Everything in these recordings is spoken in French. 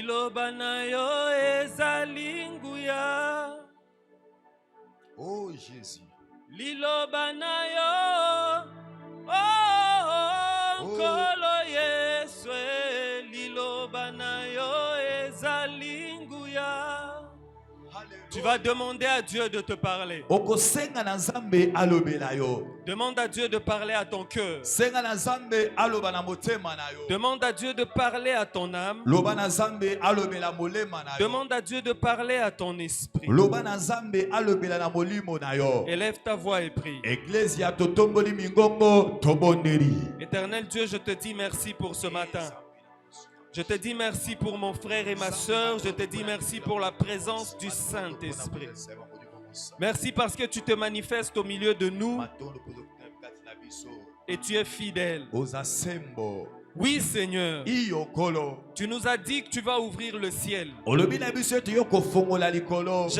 Liloba na yo ezali nguya. Oh Jésus. Liloba na yo, oh nkolo Yesu, liloba na yo ezali nguya. Tu vas demander à Dieu de te parler. Demande à Dieu de parler à ton cœur. Demande à Dieu de parler à ton âme. Demande à Dieu de parler à ton esprit. Élève ta voix et prie. Éternel Dieu, je te dis merci pour ce matin. Je te dis merci pour mon frère et ma soeur. Je te dis merci pour la présence du Saint-Esprit. Merci parce que tu te manifestes au milieu de nous et tu es fidèle. Oui, Seigneur. Tu nous as dit que tu vas ouvrir le ciel. Je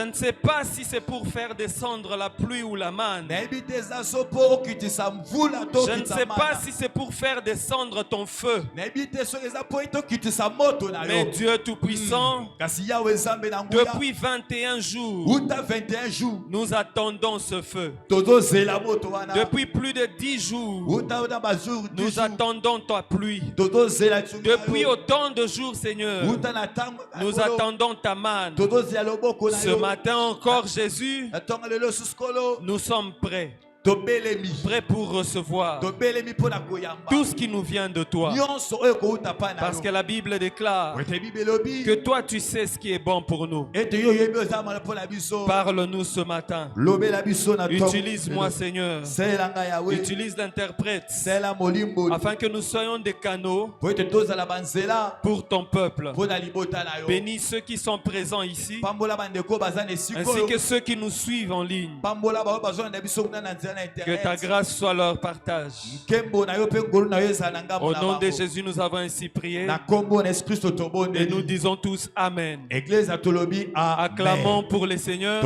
ne sais pas si c'est pour faire descendre la pluie ou la manne. Je ne sais pas si c'est pour faire descendre ton feu. Mais Dieu Tout-Puissant, depuis 21 jours, nous attendons ce feu. Depuis plus de 10 jours, nous attendons ta pluie. Depuis autant de jours, Seigneur, nous attendons ta manne. Ce matin encore, Jésus, nous sommes prêts. Prêt pour recevoir tout ce qui nous vient de toi. Parce que la Bible déclare que toi tu sais ce qui est bon pour nous. Parle-nous ce matin. Utilise-moi, Seigneur. Utilise l'interprète afin que nous soyons des canaux pour ton peuple. Bénis ceux qui sont présents ici ainsi que ceux qui nous suivent en ligne. Que ta grâce soit leur partage. Au nom de Jésus, nous avons ainsi prié. Et nous disons tous Amen. Acclamons pour le Seigneur.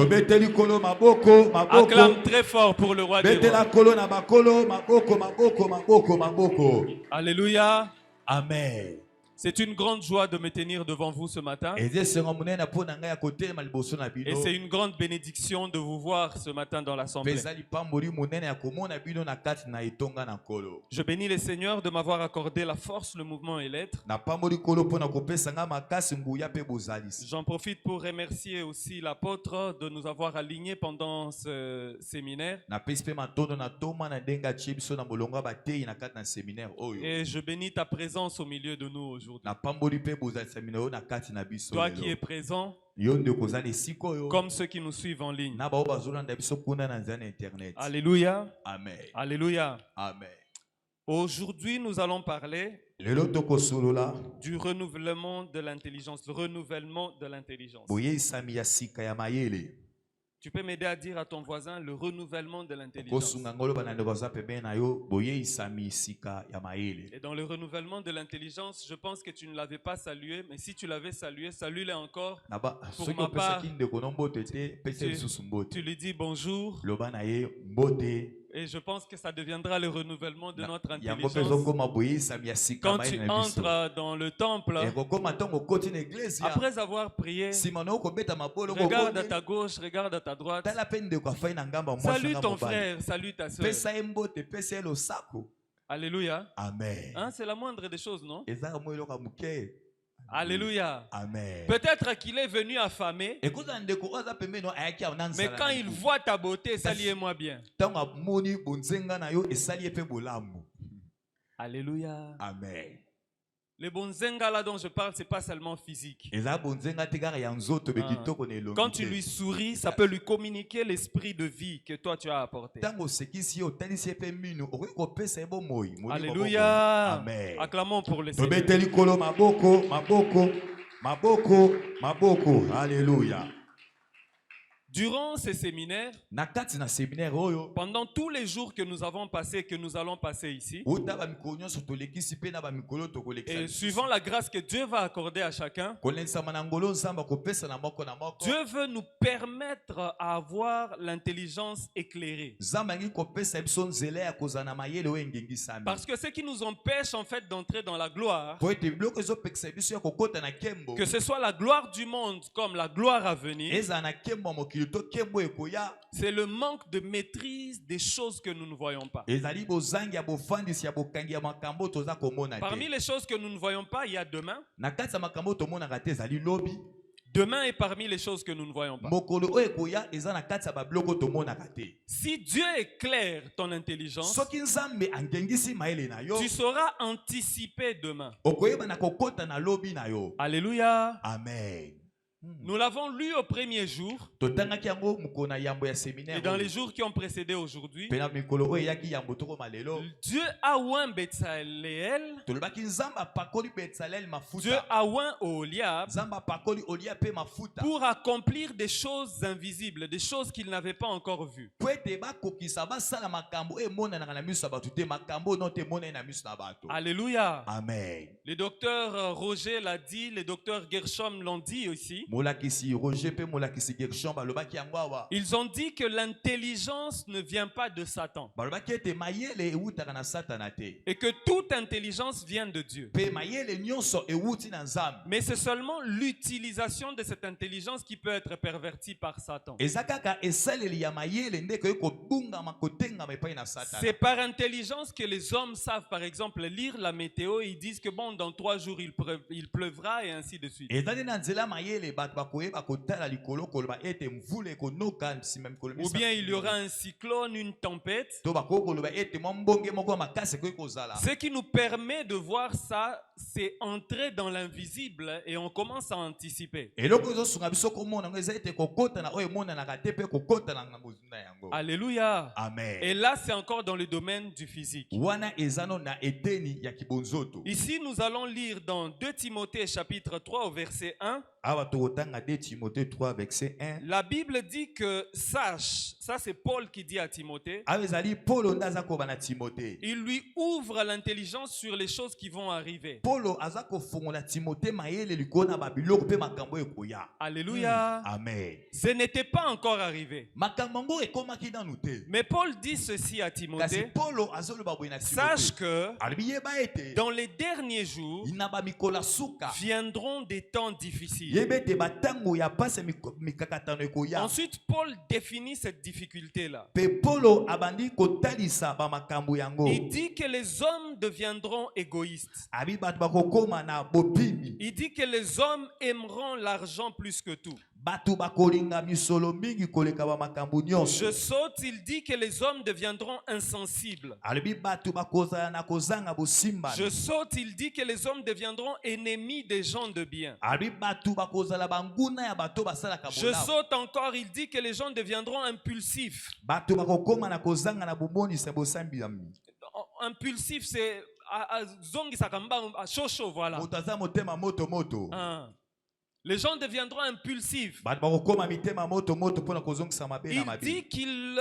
Acclame très fort pour le roi des rois. Alléluia. Amen. C'est une grande joie de me tenir devant vous ce matin. Et c'est une grande bénédiction de vous voir ce matin dans l'assemblée. Je bénis le Seigneur de m'avoir accordé la force, le mouvement et l'être. J'en profite pour remercier aussi l'apôtre de nous avoir alignés pendant ce séminaire. Et je bénis ta présence au milieu de nous aujourd'hui. Toi qui es présent, comme ceux qui nous suivent en ligne. Alléluia. Amen. Alléluia. Amen. Aujourd'hui, nous allons parler du renouvellement de l'intelligence. Le renouvellement de l'intelligence. Tu peux m'aider à dire à ton voisin le renouvellement de l'intelligence. Et dans le renouvellement de l'intelligence, je pense que tu ne l'avais pas salué, mais si tu l'avais salué, salue-le encore. Pour ma part, tu lui dis bonjour. Et je pense que ça deviendra le renouvellement de notre intelligence. Quand tu entres dans le temple, après avoir prié, regarde à ta gauche, regarde à ta droite. Salue ton frère, salue ta soeur. Alléluia. Amen. Hein, c'est la moindre des choses, non? Alléluia. Amen. Peut-être qu'il est venu affamé, mais quand il voit ta beauté, saluez-moi bien. Alléluia. Amen. Le bonzenga là dont je parle, c'est pas seulement physique. Quand tu lui souris, ça peut lui communiquer l'esprit de vie que toi tu as apporté. Alléluia. Amen. Acclamons pour le Seigneur. Alléluia. Durant ces séminaires, pendant tous les jours que nous avons passés, que nous allons passer ici, et suivant la grâce que Dieu va accorder à chacun, Dieu veut nous permettre à avoir l'intelligence éclairée. Parce que ce qui nous empêche en fait d'entrer dans la gloire, que ce soit la gloire du monde comme la gloire à venir, c'est le manque de maîtrise des choses que nous ne voyons pas. Parmi les choses que nous ne voyons pas, il y a demain. Demain est parmi les choses que nous ne voyons pas. Si Dieu éclaire ton intelligence, tu sauras anticiper demain. Alléluia. Amen. Nous l'avons lu au premier jour et dans les jours qui ont précédé aujourd'hui. Dieu a oint Betsaleel, Dieu a oint Oholiab pour accomplir des choses invisibles, des choses qu'il n'avait pas encore vues. Alléluia. Amen. Le docteur Roger l'a dit, le docteur Gershom l'ont dit aussi. Ils ont dit que l'intelligence ne vient pas de Satan et que toute intelligence vient de Dieu. Mais c'est seulement l'utilisation de cette intelligence qui peut être pervertie par Satan. C'est par intelligence que les hommes savent par exemple lire la météo et ils disent que bon, dans 3 jours il pleuvra et ainsi de suite. Ou bien il y aura un cyclone, une tempête. Ce qui nous permet de voir ça, c'est entrer dans l'invisible et on commence à anticiper. Alléluia. Amen. Et là, c'est encore dans le domaine du physique. Ici, nous allons lire dans 2 Timothée chapitre 3 au verset 1. La Bible dit que sache, ça c'est Paul qui dit à Timothée, il lui ouvre l'intelligence sur les choses qui vont arriver. Alléluia. Amen. Ce n'était pas encore arrivé. Mais Paul dit ceci à Timothée, sache que dans les derniers jours viendront des temps difficiles. Ensuite, Paul définit cette difficulté-là. Il dit que les hommes deviendront égoïstes. Il dit que les hommes aimeront l'argent plus que tout. Je saute, il dit que les hommes deviendront insensibles. Je saute, il dit que les hommes deviendront ennemis des gens de bien. Je saute encore, il dit que les gens deviendront impulsifs. Impulsif, c'est voilà. Les gens deviendront impulsifs. Il dit qu'ils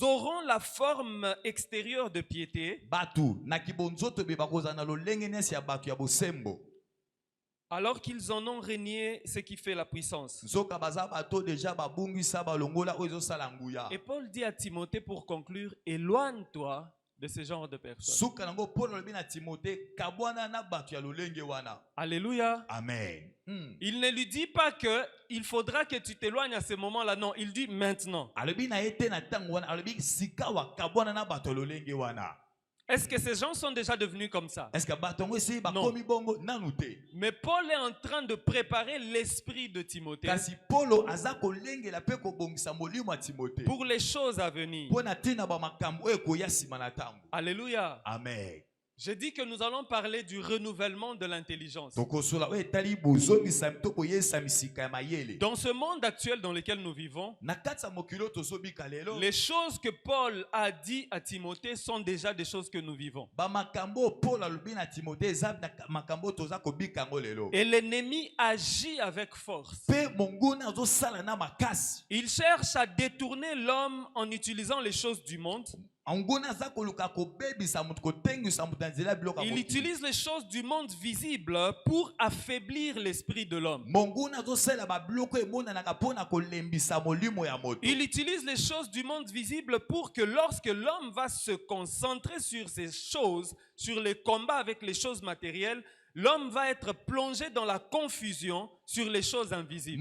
auront la forme extérieure de piété, alors qu'ils en ont régné ce qui fait la puissance. Et Paul dit à Timothée pour conclure, éloigne-toi de ce genre de personnes. Alléluia. Amen. Il ne lui dit pas que il faudra que tu t'éloignes à ce moment-là. Non, il dit maintenant. Est-ce que ces gens sont déjà devenus comme ça? Non. Mais Paul est en train de préparer l'esprit de Timothée pour les choses à venir. Alléluia. Alléluia. Amen. J'ai dit que nous allons parler du renouvellement de l'intelligence. Dans ce monde actuel dans lequel nous vivons, les choses que Paul a dit à Timothée sont déjà des choses que nous vivons. Et l'ennemi agit avec force. Il cherche à détourner l'homme en utilisant les choses du monde. Il utilise les choses du monde visible pour affaiblir l'esprit de l'homme. Il utilise les choses du monde visible pour que lorsque l'homme va se concentrer sur ces choses, sur les combats avec les choses matérielles, l'homme va être plongé dans la confusion sur les choses invisibles.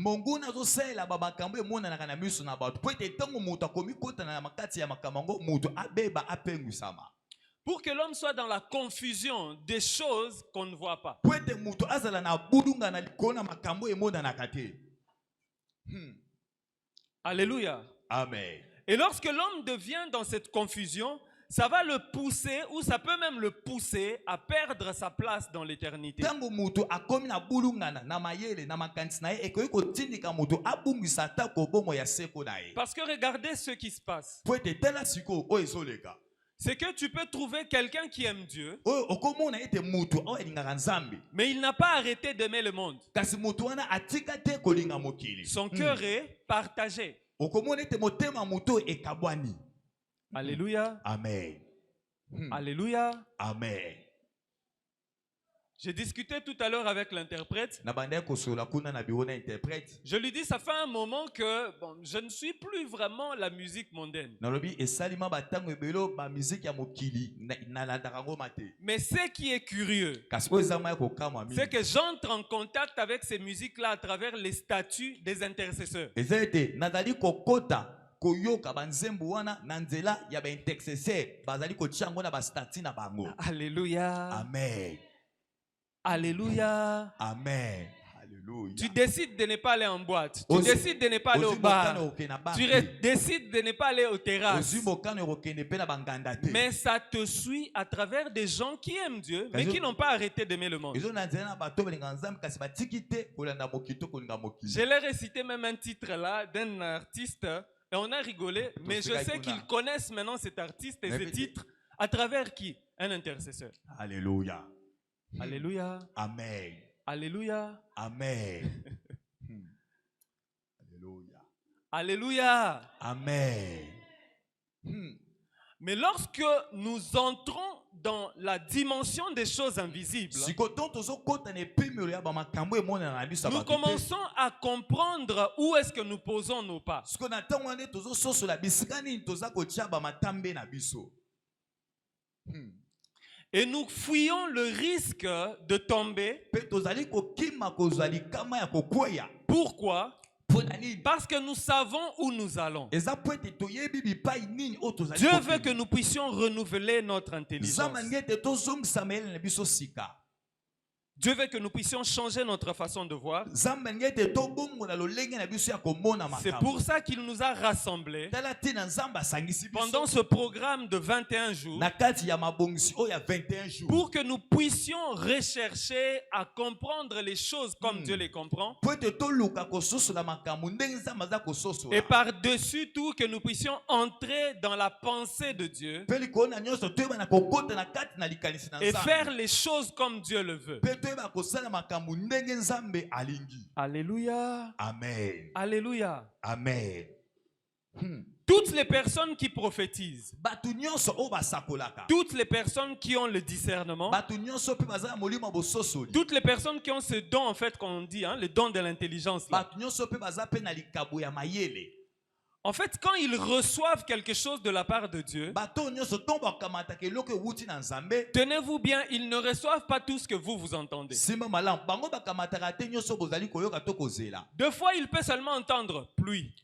Pour que l'homme soit dans la confusion des choses qu'on ne voit pas. Alléluia. Amen. Et lorsque l'homme devient dans cette confusion, ça va le pousser, ou ça peut même le pousser à perdre sa place dans l'éternité. Parce que regardez ce qui se passe. C'est que tu peux trouver quelqu'un qui aime Dieu, mais il n'a pas arrêté d'aimer le monde. Son cœur est partagé. Alléluia. Amen. Alléluia. Amen. J'ai discuté tout à l'heure avec l'interprète. Je lui dis, ça fait un moment que je ne suis plus vraiment la musique mondaine. Mais ce qui est curieux, c'est que j'entre en contact avec ces musiques-là à travers les statuts des intercesseurs. Alléluia. Amen. Alléluia. Amen. Alléluia. Tu décides de ne pas aller en boîte. Tu décides de ne pas aller au bar. Tu décides de ne pas aller aux terrasses. Mais ça te suit à travers des gens qui aiment Dieu, mais qui n'ont pas arrêté d'aimer le monde. Je l'ai récité même un titre là d'un artiste et on a rigolé, mais je sais qu'ils connaissent maintenant cet artiste et ce titre à travers qui? Un intercesseur. Alléluia. Alléluia. Amen. Alléluia. Amen. Alléluia. Alléluia. Amen. Mais lorsque nous entrons dans la dimension des choses invisibles, nous commençons à comprendre où est-ce que nous posons nos pas. Et nous fuyons le risque de tomber. Pourquoi? Parce que nous savons où nous allons. Dieu veut que nous puissions renouveler notre intelligence. Dieu veut que nous puissions changer notre façon de voir. C'est pour ça qu'il nous a rassemblés pendant ce programme de 21 jours pour que nous puissions rechercher à comprendre les choses comme Dieu les comprend et par-dessus tout que nous puissions entrer dans la pensée de Dieu et faire les choses comme Dieu le veut. Alléluia. Amen. Alléluia. Amen. Toutes les personnes qui prophétisent, toutes les personnes qui ont le discernement, toutes les personnes qui ont ce don en fait qu'on dit, le don de l'intelligence. En fait, quand ils reçoivent quelque chose de la part de Dieu, tenez-vous bien, ils ne reçoivent pas tout ce que vous entendez. Deux fois, il peut seulement entendre pluie.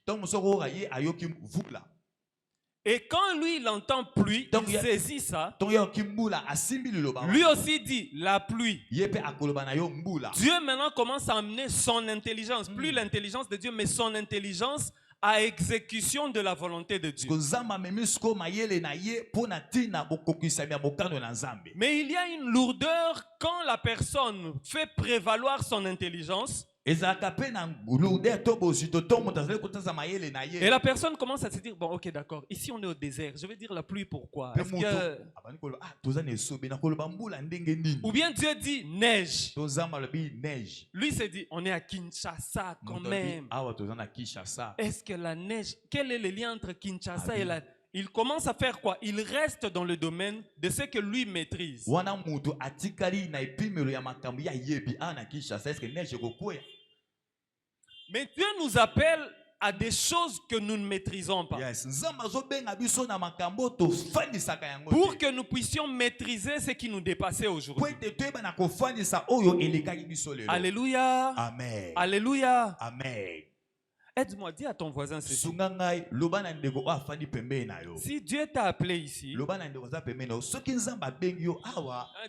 Et quand lui, il entend pluie, il saisit ça. Lui aussi dit la pluie. Dieu maintenant commence à amener son intelligence, plus l'intelligence de Dieu, mais son intelligence à exécution de la volonté de Dieu. Mais il y a une lourdeur quand la personne fait prévaloir son intelligence. Et la personne commence à se dire, bon, ok, d'accord, ici on est au désert, je vais dire la pluie pourquoi? Ou bien Dieu dit neige. Lui s'est dit, on est à Kinshasa quand même. Est-ce que la neige, quel est le lien entre Kinshasa et la... Il commence à faire quoi? Il reste dans le domaine de ce que lui maîtrise. Mais Dieu nous appelle à des choses que nous ne maîtrisons pas. Pour que nous puissions maîtriser ce qui nous dépassait aujourd'hui. Alléluia. Amen. Alléluia. Amen. Aide-moi, dis à ton voisin ceci. Si Dieu t'a appelé ici,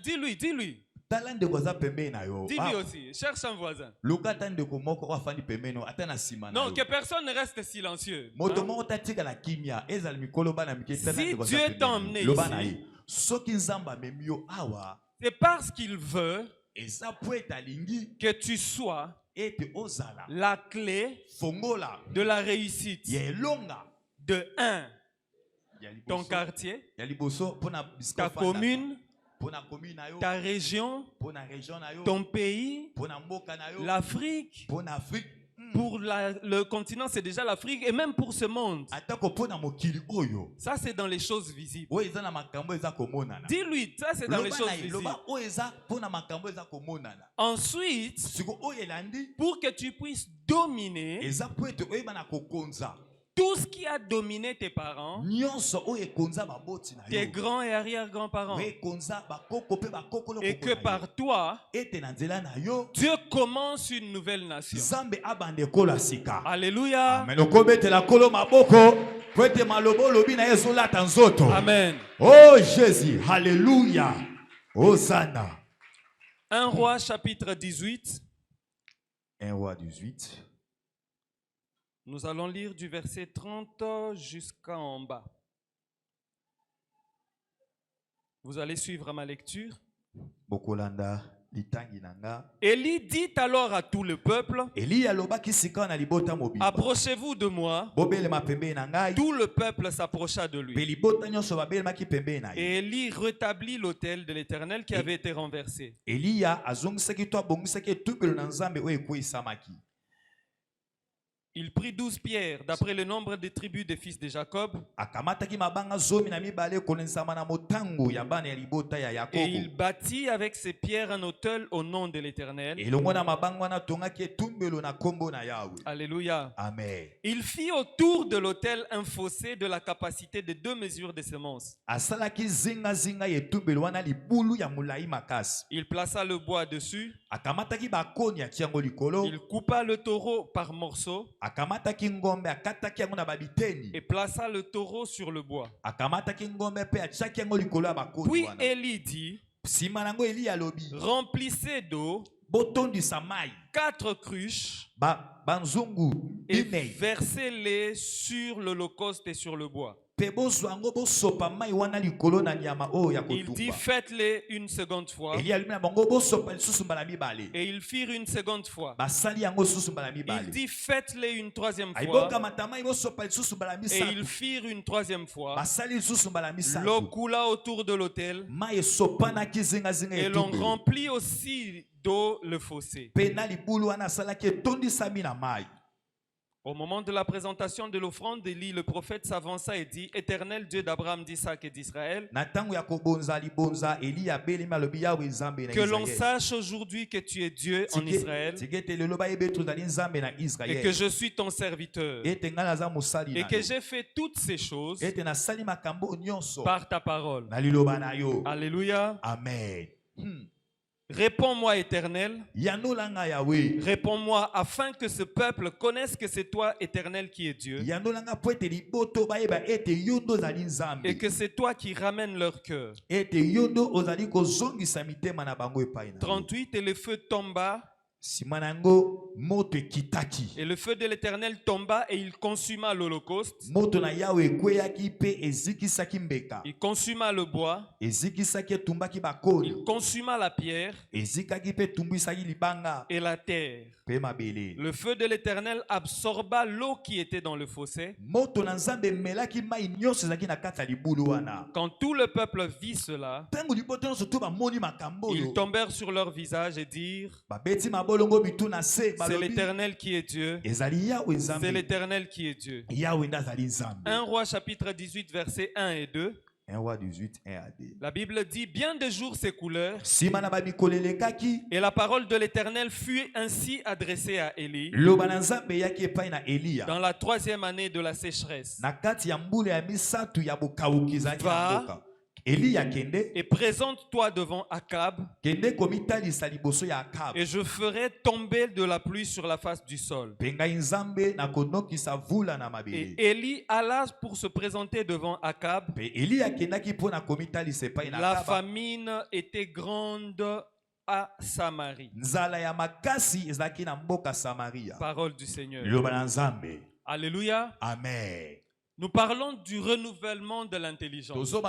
dis-lui, dis-lui. Dis-lui aussi, cherche un voisin. Non, que personne ne reste silencieux. Si Dieu t'a emmené ici, c'est parce qu'il veut que tu sois la clé de la réussite de ton quartier, ta commune, ta région, ton pays, l'Afrique. Pour le continent, c'est déjà l'Afrique et même pour ce monde. Ça, c'est dans les choses visibles. Dis-lui, ça, c'est dans les choses visibles. Ensuite, pour que tu puisses dominer tout ce qui a dominé tes parents, tes grands et arrière-grands-parents, et que par toi, Dieu commence une nouvelle nation. Alléluia. Amen. Oh Jésus, alléluia. Hosanna. 1 Roi chapitre 18. 1 Roi 18. Nous allons lire du verset 30 jusqu'en bas. Vous allez suivre ma lecture. Élie dit alors à tout le peuple, approchez-vous de moi. Tout le peuple s'approcha de lui. Et Élie rétablit l'autel de l'Éternel qui avait été renversé. Il prit 12 pierres, d'après le nombre des tribus des fils de Jacob. Et il bâtit avec ces pierres un autel au nom de l'Éternel. Alléluia. Amen. Il fit autour de l'autel un fossé de la capacité de 2 mesures de semences. Il plaça le bois dessus. Il coupa le taureau par morceaux. Et plaça le taureau sur le bois. Puis Élie dit, remplissez d'eau 4 cruches et versez-les sur l'holocauste et sur le bois. Il dit, faites-les une seconde fois. Et ils firent une seconde fois. Il dit, faites-les une troisième fois. Et ils firent une troisième fois. L'eau coula autour de l'autel. Et l'on remplit aussi d'eau le fossé. Au moment de la présentation de l'offrande, Élie le prophète s'avança et dit, Éternel Dieu d'Abraham, d'Isaac et d'Israël, que l'on sache aujourd'hui que tu es Dieu en Israël et que je suis ton serviteur et que j'ai fait toutes ces choses par ta parole. Alléluia. Amen. Réponds-moi, Éternel. Réponds-moi afin que ce peuple connaisse que c'est toi, Éternel, qui es Dieu. Et que c'est toi qui ramènes leur cœur. 38, et le feu tomba Simanango moto kitaki. Et le feu de l'Éternel tomba et il consuma l'holocauste. Moto na Yahweh kweyaki pe ezikisaki mbeka. Il consuma le bois. Ezikisaki tumbaki bakoli. Il consuma la pierre. Ezikaki pe tumbisaki libanga. Et la terre. Pe mabele. Le feu de l'Éternel absorba l'eau qui était dans le fossé. Moto na Nzambe melaki mai nyonso ezaki na kati ya libulu wana. Quand tout le peuple vit cela, Tango liboto nyonso to bamoni makambo oyo. ils tombèrent sur leur visage et dirent: C'est l'Éternel qui est Dieu. C'est l'Éternel qui est Dieu. 1 Roi chapitre 18 versets 1 et 2. 1 Roi 18, 1 à 2. La Bible dit: bien des jours s'écoulèrent et la parole de l'Éternel fut ainsi adressée à Élie dans la 3e année de la sécheresse. Va et présente-toi devant Akab et je ferai tomber de la pluie sur la face du sol. Et Élie alla pour se présenter devant Akab. La famine était grande à Samarie. Parole du Seigneur. Alléluia. Amen. Nous parlons du renouvellement de l'intelligence. Le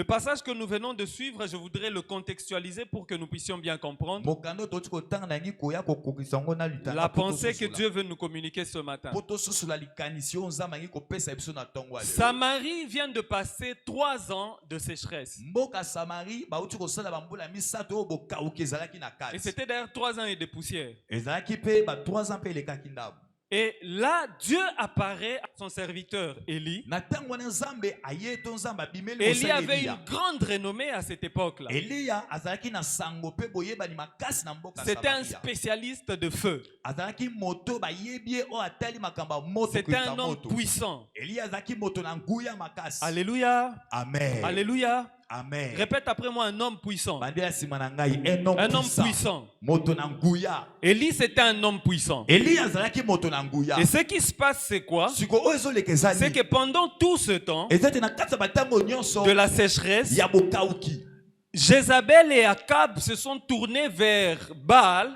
passage que nous venons de suivre, je voudrais le contextualiser pour que nous puissions bien comprendre la pensée que Dieu veut nous communiquer ce matin. Samarie vient de passer 3 ans de sécheresse. Et c'était d'ailleurs 3 ans et de poussière. Et là, Dieu apparaît à son serviteur Élie. Élie avait une grande renommée à cette époque-là. C'était un spécialiste de feu. C'était un homme puissant. Alléluia. Amen. Alléluia. Amen. Répète après moi: un homme puissant. Un homme puissant. Élie, c'était un homme puissant. Et ce qui se passe, c'est quoi? C'est que pendant tout ce temps de la sécheresse, Jézabel et Akab se sont tournés vers Baal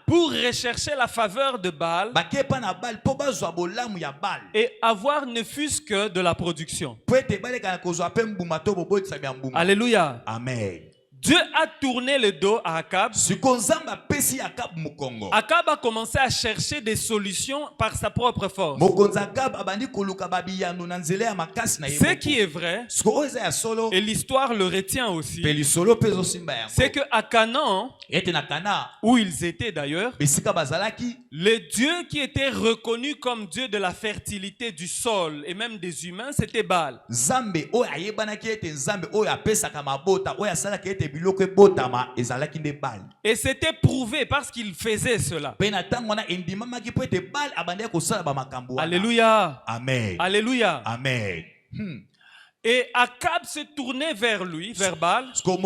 pour rechercher la faveur de Baal et avoir ne fût-ce que de la production. Alléluia. Amen. Dieu a tourné le dos à Akab. Akab a commencé à chercher des solutions par sa propre force. Ce qui est vrai, et l'histoire le retient aussi, c'est que à Canaan, où ils étaient d'ailleurs, le Dieu qui était reconnu comme Dieu de la fertilité du sol et même des humains, c'était Baal. Et c'était prouvé parce qu'il faisait cela. Alléluia. Amen. Alléluia. Amen. Et Akab se tournait vers lui, vers Baal, sous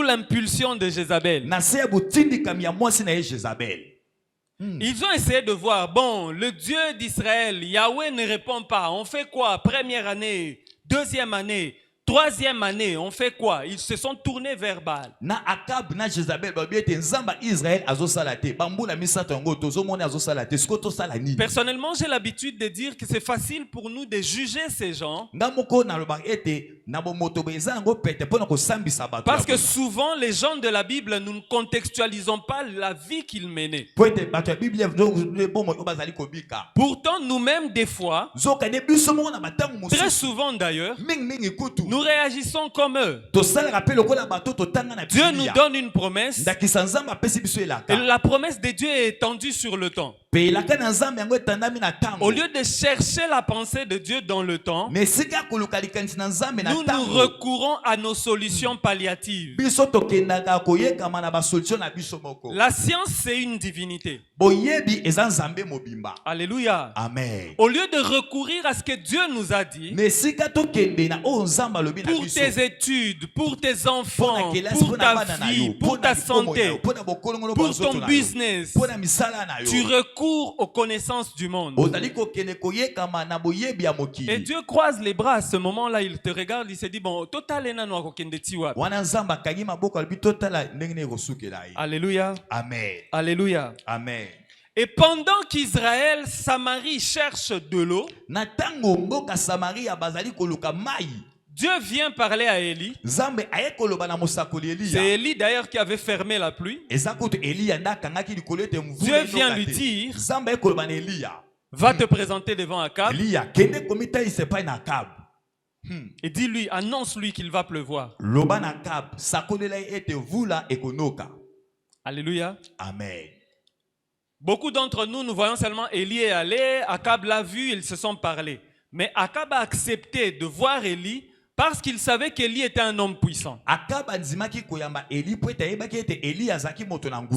l'impulsion de Jézabel. Ils ont essayé de voir, bon, le Dieu d'Israël, Yahweh ne répond pas. On fait quoi? Première année, deuxième année, troisième année, on fait quoi? Ils se sont tournés vers Baal. Personnellement, j'ai l'habitude de dire que c'est facile pour nous de juger ces gens. Parce que souvent, les gens de la Bible, nous ne contextualisons pas la vie qu'ils menaient. Pourtant, nous-mêmes, des fois, très souvent d'ailleurs, nous réagissons comme eux. Dieu nous donne une promesse et la promesse de Dieu est étendue sur le temps. Au lieu de chercher la pensée de Dieu dans le temps, nous recourons à nos solutions palliatives. La science, c'est une divinité. Alléluia. Amen. Au lieu de recourir à ce que Dieu nous a dit, pour tes études, pour tes enfants, pour ta vie, pour ta santé, pour ton business, tu recours cours aux connaissances du monde. Et Dieu croise les bras à ce moment-là, il te regarde, il se dit, bon, total Alléluia. Amen. Alléluia. Amen. Et pendant qu'Israël, Samarie cherche de l'eau, Dieu vient parler à Élie. C'est Élie d'ailleurs qui avait fermé la pluie. Dieu vient lui dire, va te présenter devant Akab. Et dis-lui, annonce-lui qu'il va pleuvoir. Alléluia. Amen. Beaucoup d'entre nous, nous voyons seulement Élie est allé, Akab l'a vu, ils se sont parlé. Mais Akab a accepté de voir Élie parce qu'il savait qu'Élie était un homme puissant.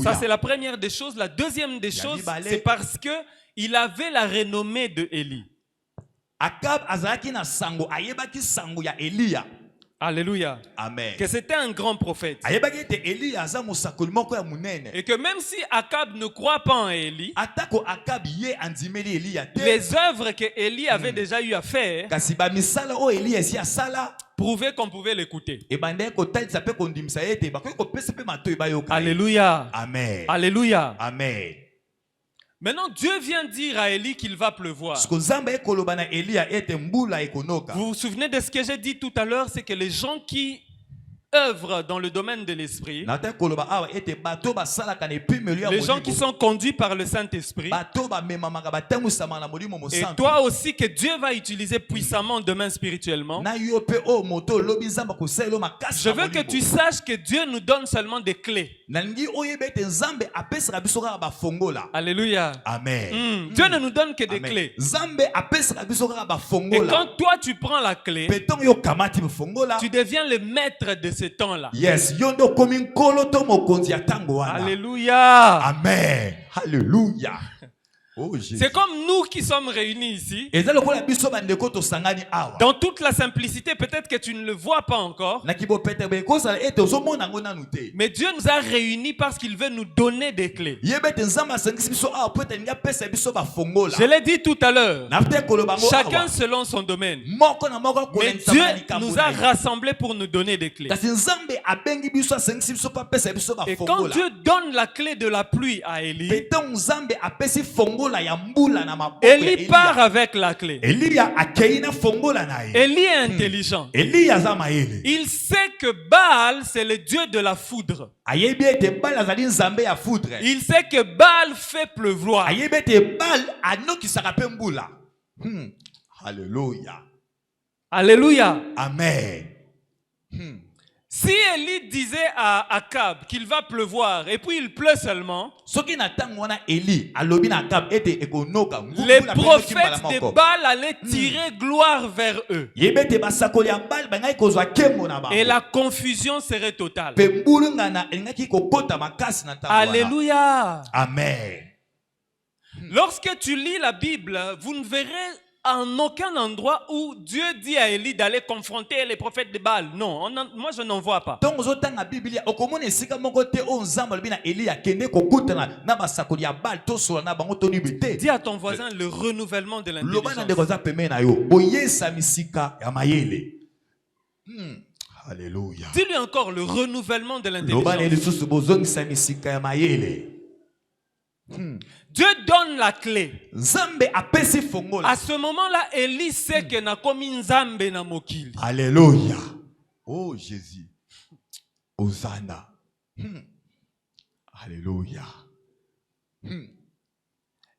Ça, c'est la première des choses. La deuxième des choses, c'est parce qu'il avait la renommée de Élie. Alléluia. Amen. Que c'était un grand prophète. Et que même si Akab ne croit pas en Élie, les œuvres que Élie avait déjà eu à faire prouvaient qu'on pouvait l'écouter. Alléluia. Amen. Alléluia. Amen. Maintenant, Dieu vient dire à Élie qu'il va pleuvoir. Vous vous souvenez de ce que j'ai dit tout à l'heure, c'est que les gens qui œuvrent dans le domaine de l'esprit, les gens qui sont conduits par le Saint-Esprit, et toi aussi que Dieu va utiliser puissamment demain spirituellement, je veux que tu saches que Dieu nous donne seulement des clés. Alléluia. Amen. Dieu ne nous donne que des clés. Et quand toi tu prends la clé, tu deviens le maître de ce temps-là. Yes. Alléluia. Amen. Alléluia. Oh, c'est comme nous qui sommes réunis ici. Dans toute la simplicité, peut-être que tu ne le vois pas encore. Mais Dieu nous a réunis parce qu'il veut nous donner des clés. Je l'ai dit tout à l'heure. Chacun selon son domaine. Mais Dieu nous a rassemblés pour nous donner des clés. Et quand Dieu donne la clé de la pluie à Élie, Élie part avec la clé. Élie est intelligent. Il sait que Baal, c'est le dieu de la foudre. Il sait que Baal fait pleuvoir. Alléluia. Alléluia. Amen. Si Élie disait à Akab qu'il va pleuvoir et puis il pleut seulement, les prophètes de Baal allaient tirer gloire vers eux. Et la confusion serait totale. Alléluia. Amen. Lorsque tu lis la Bible, vous ne verrez en aucun endroit où Dieu dit à Élie d'aller confronter les prophètes de Baal. Non, moi je n'en vois pas. Dis à ton voisin le renouvellement de l'intelligence. Alléluia. Dis-lui encore le renouvellement de l'intelligence. Dieu donne la clé. À ce moment-là, Élie sait que na komi nzambe na mokili. Alléluia. Oh Jésus. Hosanna. Alléluia.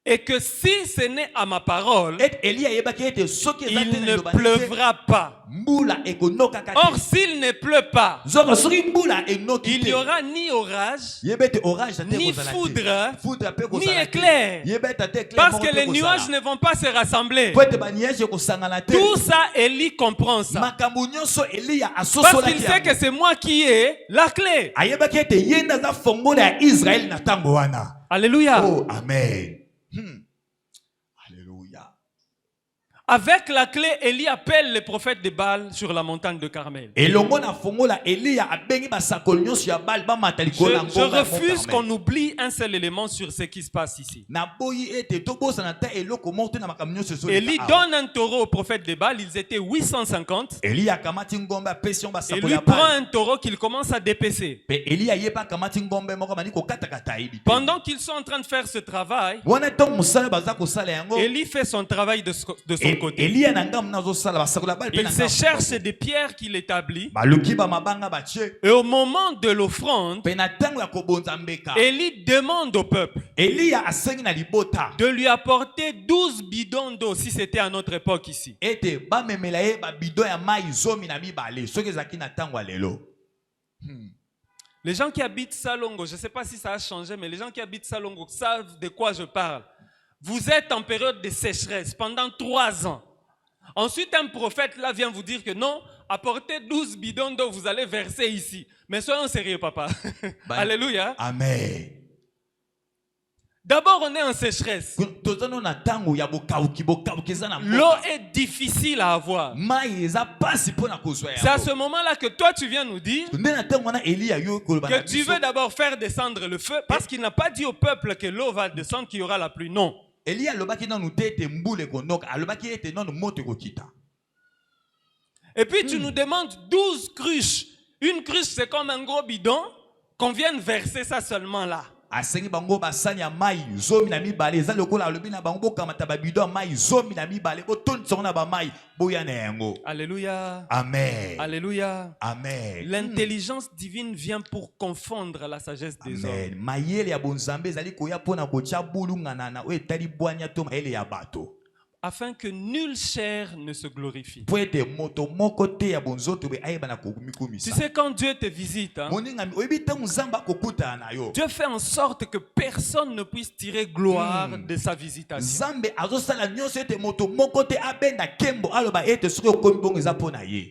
Et que si ce n'est à ma parole, il ne pleuvra pas. Or, s'il ne pleut pas, il n'y aura ni orage, ni foudre, ni éclair. Parce que les nuages ne vont pas se rassembler. Tout ça, Élie comprend ça. Parce qu'il sait que c'est moi qui ai la clé. Alléluia. Oh, amen. Alléluia. Avec la clé, Élie appelle les prophètes de Baal sur la montagne de Carmel. Je refuse qu'on oublie un seul élément sur ce qui se passe ici. Élie donne un taureau aux prophètes de Baal, ils étaient 850. Et lui prend un taureau qu'il commence à dépecer. Pendant qu'ils sont en train de faire ce travail, Élie fait son travail de son côté. Il se cherche des pierres qu'il établit. Et au moment de l'offrande, Élie demande au peuple de lui apporter 12 bidons d'eau si c'était à notre époque ici. Les gens qui habitent Salongo, je ne sais pas si ça a changé, mais les gens qui habitent Salongo savent de quoi je parle. Vous êtes en période de sécheresse pendant 3 ans. Ensuite, un prophète là vient vous dire que non, apportez 12 bidons d'eau, vous allez verser ici. Mais soyons sérieux, papa. Alléluia. Amen. D'abord, on est en sécheresse. L'eau est difficile à avoir. C'est à ce moment-là que toi, tu viens nous dire que tu veux d'abord faire descendre le feu parce qu'il n'a pas dit au peuple que l'eau va descendre, qu'il y aura la pluie. Non. Et puis tu nous demandes 12 cruches. Une cruche, c'est comme un gros bidon qu'on vienne verser ça seulement là. Alléluia. Amen. Alléluia. Amen. L'intelligence divine vient pour confondre la sagesse des hommes. Afin que nulle chair ne se glorifie. Tu sais, quand Dieu te visite, Dieu fait en sorte que personne ne puisse tirer gloire de sa visitation.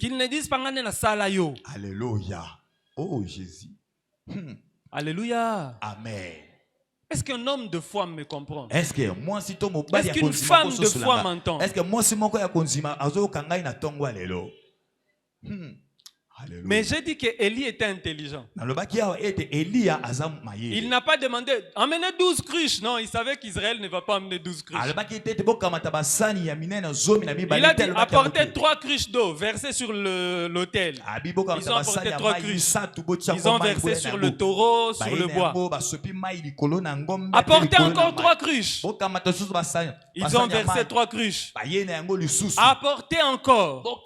Qu'il ne dise pas na sala yo. Alléluia. Oh Jésus. Alléluia. Amen. Est-ce qu'un homme de foi me comprend? Est-ce qu'une femme de foi m'entend? Est-ce que moi, mais j'ai dit que Élie était intelligent. Il n'a pas demandé amenez 12 cruches. Non, il savait qu'Israël ne va pas amener 12 cruches. Il a dit apportez 3 cruches d'eau, versez sur l'autel. Ils ont apporté 3 cruches. Ils ont versé sur le taureau, sur le bois. Apportez encore 3 cruches. Ils ont versé 3 cruches. Apportez encore.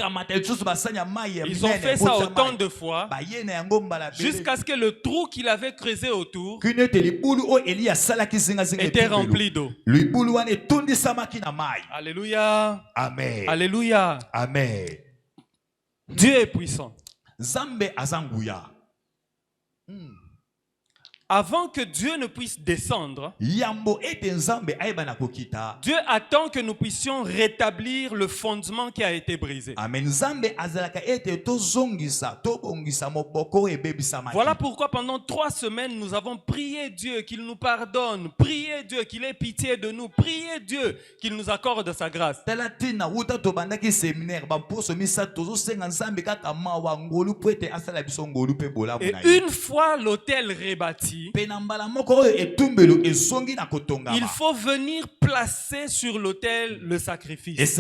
Ils ont fait ça autant de fois jusqu'à ce que le trou qu'il avait creusé autour était rempli d'eau. Alléluia. Amen. Alléluia. Amen. Dieu est puissant. Avant que Dieu ne puisse descendre, Dieu attend que nous puissions rétablir le fondement qui a été brisé. Voilà pourquoi pendant 3 semaines, nous avons prié Dieu qu'il nous pardonne, prié Dieu qu'il ait pitié de nous, prié Dieu qu'il nous accorde sa grâce. Et une fois l'autel rebâti, il faut venir placer sur l'autel le sacrifice.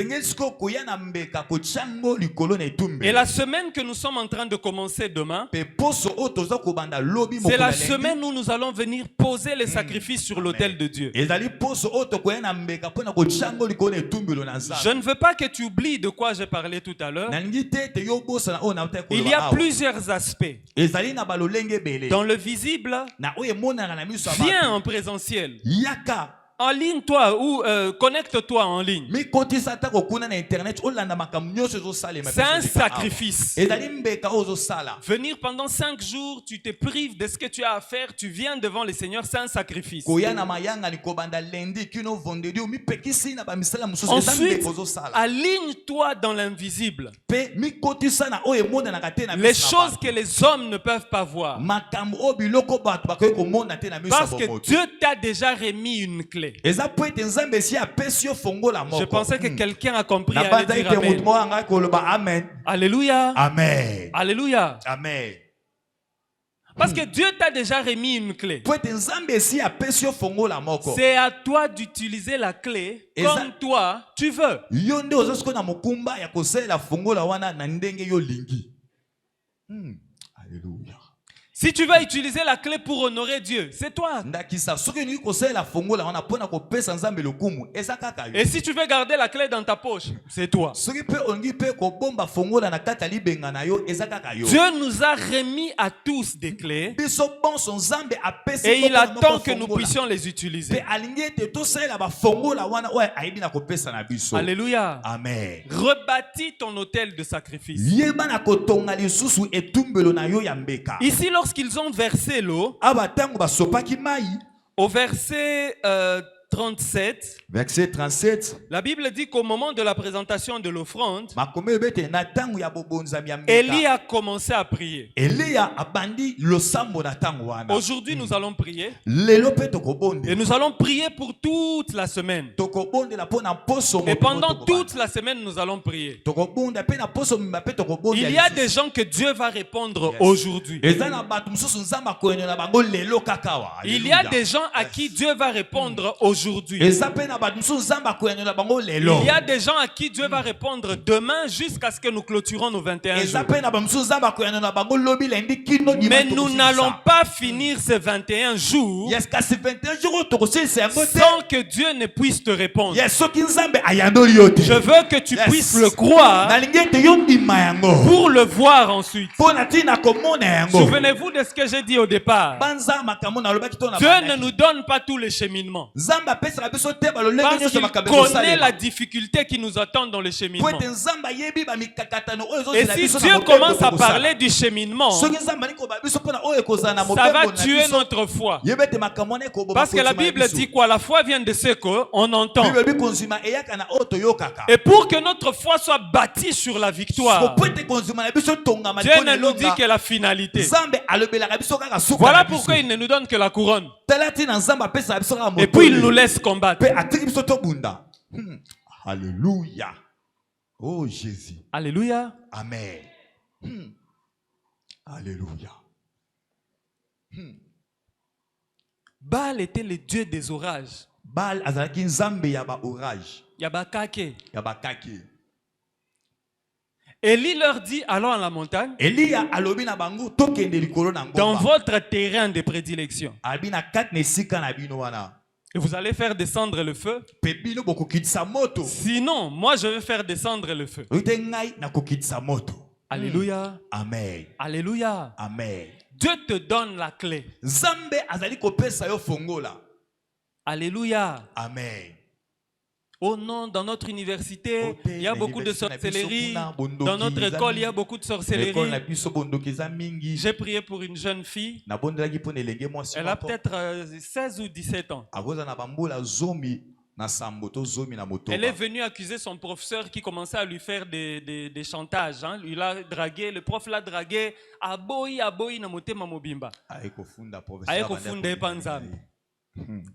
Et la semaine que nous sommes en train de commencer demain, c'est la semaine où nous allons venir poser les sacrifices sur l'autel de Dieu. Je ne veux pas que tu oublies de quoi j'ai parlé tout à l'heure. Il y a plusieurs aspects. Dans le visible, viens en présentiel. En ligne, toi, ou connecte-toi en ligne. C'est un sacrifice. Venir pendant 5 jours, tu te prives de ce que tu as à faire, tu viens devant le Seigneur, c'est un sacrifice. Ensuite, aligne-toi dans l'invisible. Les choses que les hommes ne peuvent pas voir. Parce que Dieu t'a déjà remis une clé. clé. Je pensais que quelqu'un a compris. Amen. Alléluia. Amen. Alléluia. Amen. Parce que Dieu t'a déjà remis une clé. C'est à toi d'utiliser la clé comme toi tu veux. Alléluia. Si tu vas utiliser la clé pour honorer Dieu, c'est toi. Et si tu veux garder la clé dans ta poche, c'est toi. Dieu nous a remis à tous des clés et il attend que nous puissions les utiliser. Alléluia. Amen. Rebâtis ton autel de sacrifice. Ici, lorsqu'ils ont versé l'eau, au verset 37, verset 37, la Bible dit qu'au moment de la présentation de l'offrande, Élie a commencé à prier. Aujourd'hui, nous allons prier. Et nous allons prier pour toute la semaine. Et pendant toute la semaine, nous allons prier. Il y a des gens que Dieu va répondre aujourd'hui. Il y a des gens à qui Dieu va répondre aujourd'hui. Il y a des gens à qui Dieu va répondre demain jusqu'à ce que nous clôturons nos 21 jours. Mais nous n'allons pas finir ces 21 jours sans que Dieu ne puisse te répondre. Je veux que tu puisses le croire pour le voir ensuite. Souvenez-vous de ce que j'ai dit au départ. Dieu ne nous donne pas tous les cheminements. Parce qu'il connaît la difficulté qui nous attend dans le cheminement. Et si Dieu commence à parler du cheminement, ça va tuer notre foi. Parce que la Bible dit quoi? La foi vient de ce qu'on entend. Et pour que notre foi soit bâtie sur la victoire, Dieu ne nous dit que la finalité. Voilà pourquoi il ne nous donne que la couronne. Et puis il nous laisse combattre. Alléluia. Oh Jésus. Alléluia. Amen. Alléluia. Baal était le dieu des orages. Baal azalaki nzambe ya ba orage. Yabakake. Yabakake. Élie leur dit, allons à la montagne. Dans votre terrain de prédilection. Et vous allez faire descendre le feu. Sinon, moi je vais faire descendre le feu. Alléluia. Amen. Alléluia. Amen. Dieu te donne la clé. Alléluia. Amen. Oh non, dans notre université, il y a beaucoup de sorcellerie. Dans notre école, il y a beaucoup de sorcellerie. J'ai prié pour une jeune fille. Elle a peut-être 16 ou 17 ans. Elle est venue accuser son professeur qui commençait à lui faire des chantages. Hein. Il a dragué, le prof l'a dragué. Aboyi, na motema mobimba.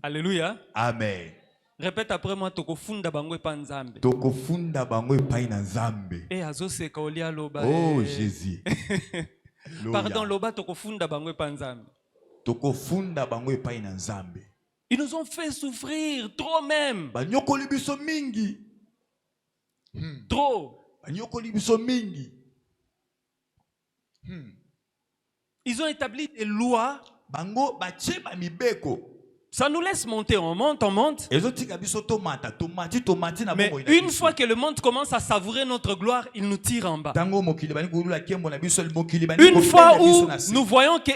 Alléluia. Amen. Répète après moi, tokofunda bango epa nzambe. Tokofunda bango epa na nzambe. Azoseka olia loba. Oh Jésus. Pardon, loba tokofunda bango epa nzambe. Tokofunda bango epa na nzambe. Ils nous ont fait souffrir trop même. Banyokoli biso mingi. Trop. Banyokoli biso mingi. Ils ont établi des lois. Bango bache ba mibeko. Ça nous laisse monter, on monte, on monte. Mais une fois que le monde commence à savourer notre gloire, il nous tire en bas. Une fois où nous voyons que,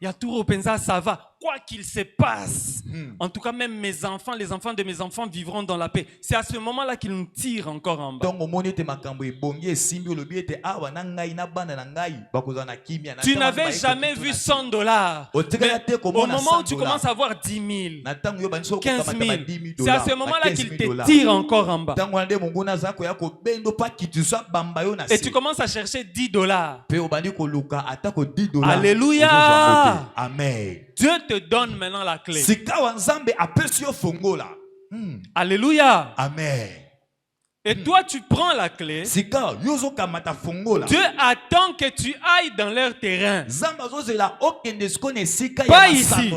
il y a tout repensa, ça va. Quoi qu'il se passe, en tout cas même mes enfants, les enfants de mes enfants vivront dans la paix. C'est à ce moment-là qu'ils nous tirent encore en bas. Tu n'avais jamais vu $100. Mais au moment où tu commences à avoir 10 000, 15 000, c'est à ce moment-là qu'ils te tirent encore en bas. Et tu commences à chercher $10. Alléluia. Amen. Dieu te donne maintenant la clé. Hmm. Alléluia. Amen. Et toi, tu prends la clé. Dieu attend que tu ailles dans leur terrain. Pas ici.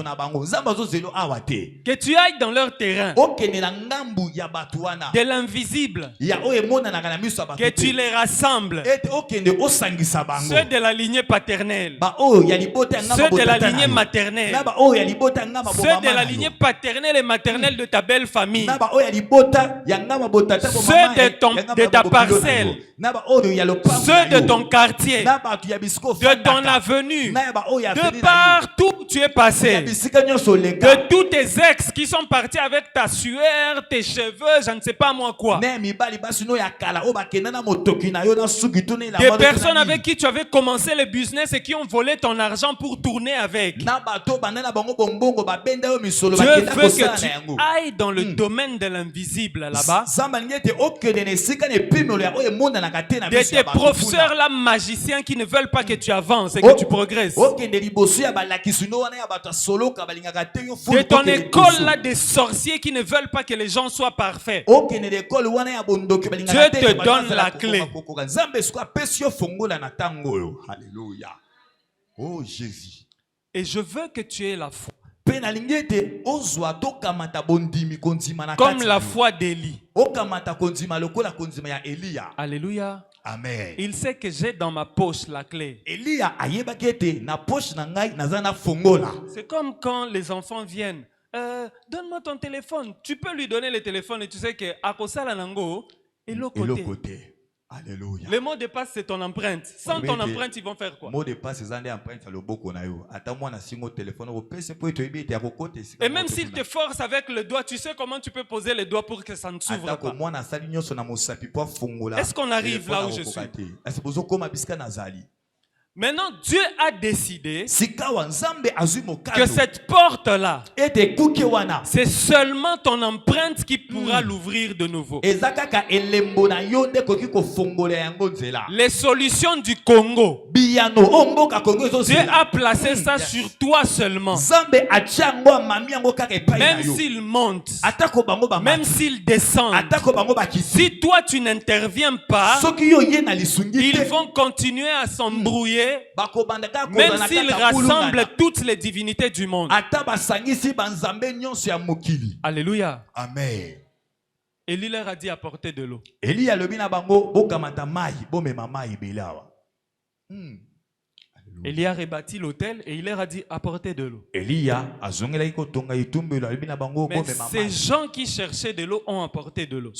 Que tu ailles dans leur terrain. De l'invisible. Que tu les rassembles. Ceux de la lignée paternelle. Ceux de la lignée maternelle. Ceux de la lignée paternelle et maternelle de ta belle famille. Ceux de ta parcelle, ceux de ton quartier, de ton avenue, de partout où tu es passé, de tous tes ex qui sont partis avec ta sueur, tes cheveux, je ne sais pas moi quoi. Des personnes avec qui tu avais commencé le business et qui ont volé ton argent pour tourner avec. Dieu veut que tu ailles dans le domaine de l'invisible là-bas. De tes professeurs là magiciens qui ne veulent pas que tu avances et que tu progresses. De ton école là des sorciers qui ne veulent pas que les gens soient parfaits. Dieu te donne la clé. Alléluia. Oh Jésus. Et je veux que tu aies la foi. Comme la foi d'Élie. Alléluia. Amen. Il sait que j'ai dans ma poche la clé. C'est comme quand les enfants viennent. Donne-moi ton téléphone. Tu peux lui donner le téléphone et tu sais que à cause la nango et l'autre côté. Alléluia. Le mot de passe, c'est ton empreinte. Sans ton empreinte, ils vont faire quoi? Et même s'il te force avec le doigt, tu sais comment tu peux poser le doigt pour que ça ne s'ouvre pas. Est-ce qu'on arrive là où je suis? Maintenant, Dieu a décidé que cette porte-là, c'est seulement ton empreinte qui pourra l'ouvrir de nouveau. Les solutions du Congo, Dieu a placé ça sur toi seulement. Même s'ils montent, même s'ils descendent, si toi tu n'interviens pas, ils vont continuer à s'embrouiller. Même s'ils rassemblent toutes les divinités du monde. Alléluia. Amen. Élie leur a dit apporter de l'eau. Élie a rebâti l'autel et il leur a dit apporter de l'eau. Mais ces gens qui cherchaient de l'eau ont apporté de l'eau.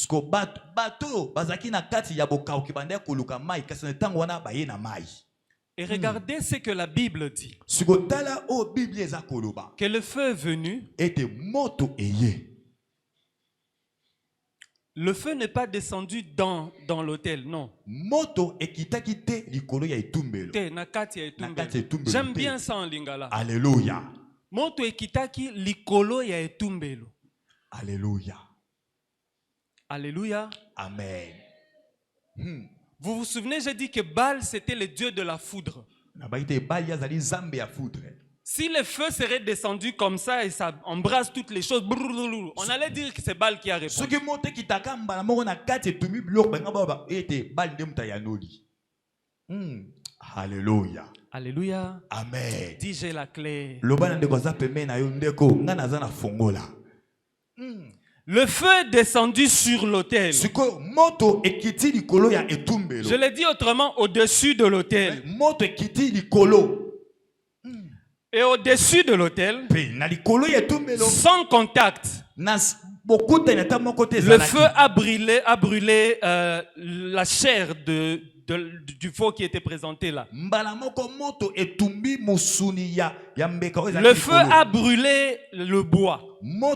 Et regardez ce que la Bible dit. Que le feu est venu. Le feu n'est pas descendu dans l'autel, non. J'aime bien ça en lingala. Alléluia. Moto ekitaki likolo ya etumbelo. Alléluia. Alléluia. Amen. Vous vous souvenez, j'ai dit que Baal, c'était le dieu de la foudre. Si le feu serait descendu comme ça et ça embrase toutes les choses, on allait dire que c'est Baal qui a répondu. Alléluia. Alléluia. Amen. Dis j'ai la clé. Le feu est descendu sur l'autel. Je l'ai dit autrement, au-dessus de l'autel. Et au-dessus de l'autel, sans contact, le feu a brûlé la chair du veau qui était présenté là. Le feu a brûlé le bois. La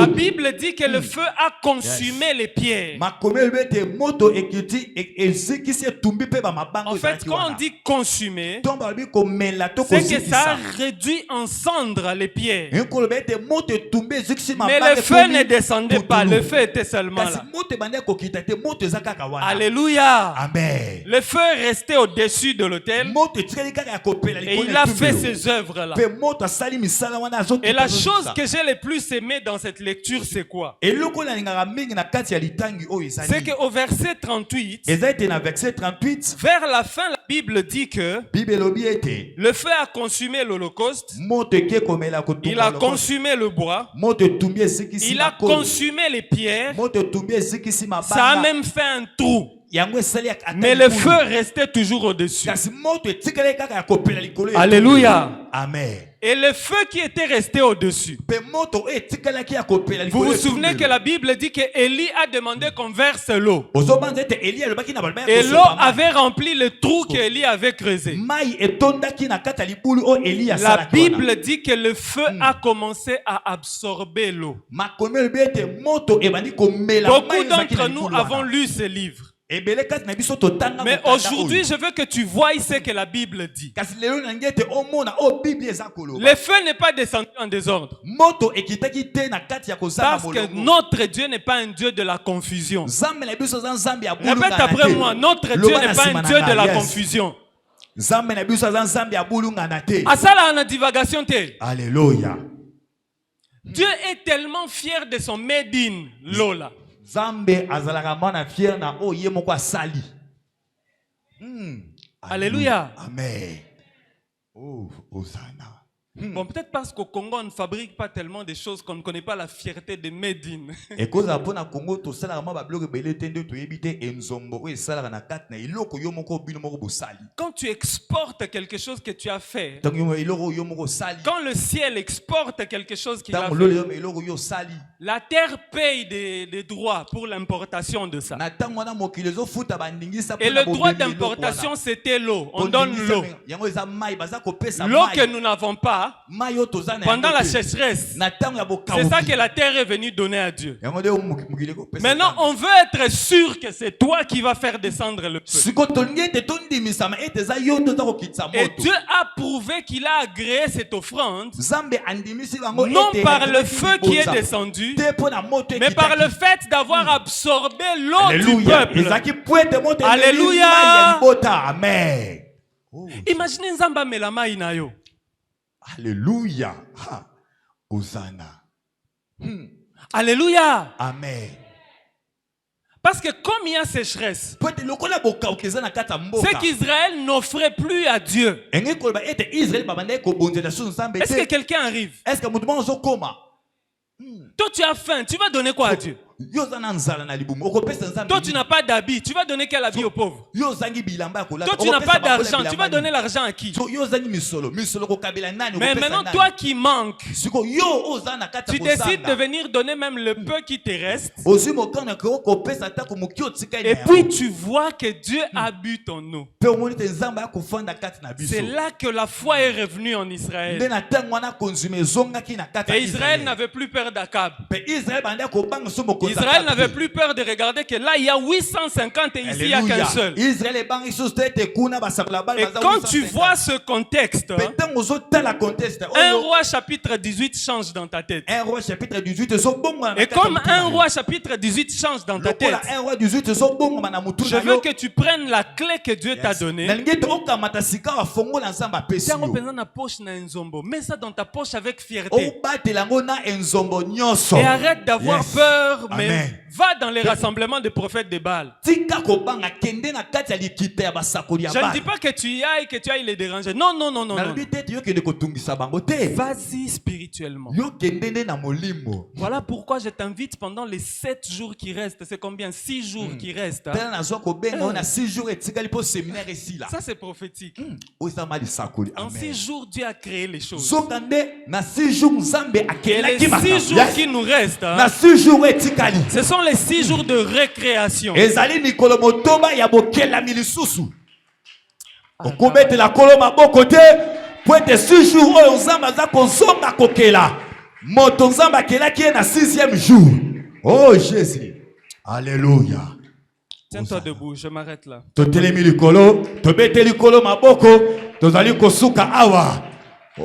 Bible dit que le feu a consumé les pierres. En fait, quand on dit consumé, c'est que ça a réduit en cendres les pierres. Mais le feu ne descendait pas, le feu était seulement là. Alléluia. Amen. Le feu est resté au-dessus de l'autel et il a fait ses œuvres là. Et la chose que j'ai le plus aimé dans cette lecture, c'est quoi? C'est qu'au verset 38, vers la fin, la Bible dit que le feu a consumé l'holocauste, il a consumé le bois, il a consumé les pierres, ça a même fait un trou. Mais le feu restait toujours au-dessus. Alléluia. Amen. Et le feu qui était resté au-dessus. Vous vous souvenez que la Bible dit que Élie a demandé qu'on verse l'eau. Et l'eau avait rempli le trou qu'Élie avait creusé. La Bible dit que le feu a commencé à absorber l'eau. Beaucoup d'entre nous avons lu ce livre. Mais aujourd'hui, je veux que tu voies ce que la Bible dit. Le feu n'est pas descendu en désordre. Parce que notre Dieu n'est pas un Dieu de la confusion. Répète après moi, notre Dieu n'est pas un Dieu de la confusion. À ça là, on a divagation. Alléluia. Dieu est tellement fier de son made in Lola. Zambe azalagamana fier na o yemoko asali. Alléluia. Amen. Oh, Hosanna. Bon, peut-être parce qu'au Congo, on ne fabrique pas tellement de choses qu'on ne connaît pas la fierté de Made in. Quand tu exportes quelque chose que tu as fait, quand le ciel exporte quelque chose qu'il a fait, la terre paye des droits pour l'importation de ça. Et le droit d'importation, c'était l'eau. On donne l'eau. L'eau que nous n'avons pas, pendant la sécheresse, c'est ça que la terre est venue donner à Dieu. Maintenant, on veut être sûr que c'est toi qui vas faire descendre le feu. Et Dieu a prouvé qu'il a agréé cette offrande, non par le feu qui est descendu, mais par le fait d'avoir absorbé l'eau du peuple. Alléluia. Amen. Imaginez Nzamba melama inayo. Alléluia. Hosanna. Alléluia. Amen. Parce que comme il y a sécheresse, c'est qu'Israël n'offrait plus à Dieu. Est-ce que quelqu'un arrive? Toi tu as faim, tu vas donner quoi à Dieu? Toi tu n'as pas d'habit, tu vas donner quel habit aux pauvres? Toi tu n'as pas d'argent, tu vas donner l'argent à qui? Mais maintenant toi qui manques, tu décides de venir donner même le peu qui te reste. Et puis tu vois que Dieu habite en nous. C'est là que la foi est revenue en Israël. Et Israël n'avait plus peur d'Akab. Israël n'avait plus peur de regarder que là il y a 850 et ici il n'y a qu'un seul. Et quand tu vois ce contexte, 1 Roi chapitre 18 change dans ta tête. Et comme 1 Roi chapitre 18 change dans ta tête, je veux que tu prennes la clé que Dieu t'a donnée. Mets ça dans ta poche avec fierté. Et arrête d'avoir peur, mais va dans les rassemblements des prophètes de Baal. Je ne dis pas que tu y ailles, que tu ailles les déranger. Non, non, non, non. Vas-y spirituellement. Voilà pourquoi je t'invite pendant les 7 jours qui restent. C'est combien? 6 jours qui restent. Ça c'est prophétique. En 6 jours, Dieu a créé les choses. Et les 6 jours qui nous restent, ce sont les 6 jours de récréation. Pour être 6 jours, oyo nzambe aza kozonga kokela. Moto nzambe akelaki ye na 6e jour. Oh Jésus. Alléluia. Tiens-toi debout, je m'arrête là. Totelemi likolo, tobete likolo maboko, tozali kosuka awa.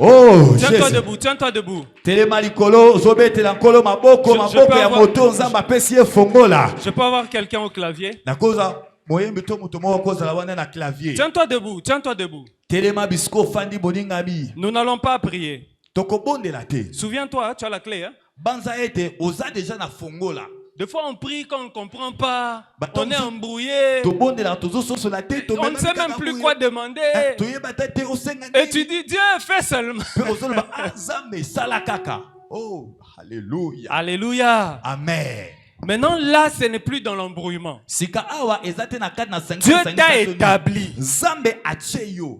Oh, tiens-toi debout, tiens-toi debout. Telema likolo, zobete la nkolo maboko, maboko ya moto nzamba pesi ye fongola. Je peux avoir quelqu'un au clavier? Na koza moyembe to moto moko koza la wana na clavier. Tiens-toi debout, tiens-toi debout. Telema bisko fandi boningami. Nous n'allons pas prier. Tokobonde la te. Souviens-toi, tu as la clé, hein? Banza ete oza déjà na fongola. Des fois on prie quand on ne comprend pas, on est embrouillé, on ne sait même plus quoi demander. Et tu dis, Dieu fait seulement. Oh, alléluia. Alléluia. Amen. Maintenant là, ce n'est plus dans l'embrouillement. Dieu t'a établi.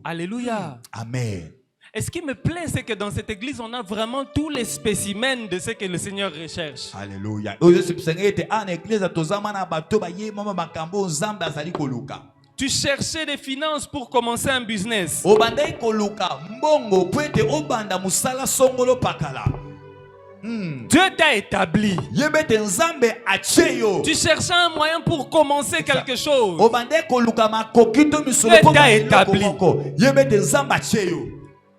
Alléluia. Amen. Et ce qui me plaît, c'est que dans cette église, on a vraiment tous les spécimens de ce que le Seigneur recherche. Alléluia. Tu cherchais des finances pour commencer un business. Dieu t'a établi. Tu cherchais un moyen pour commencer quelque chose. Dieu t'a établi.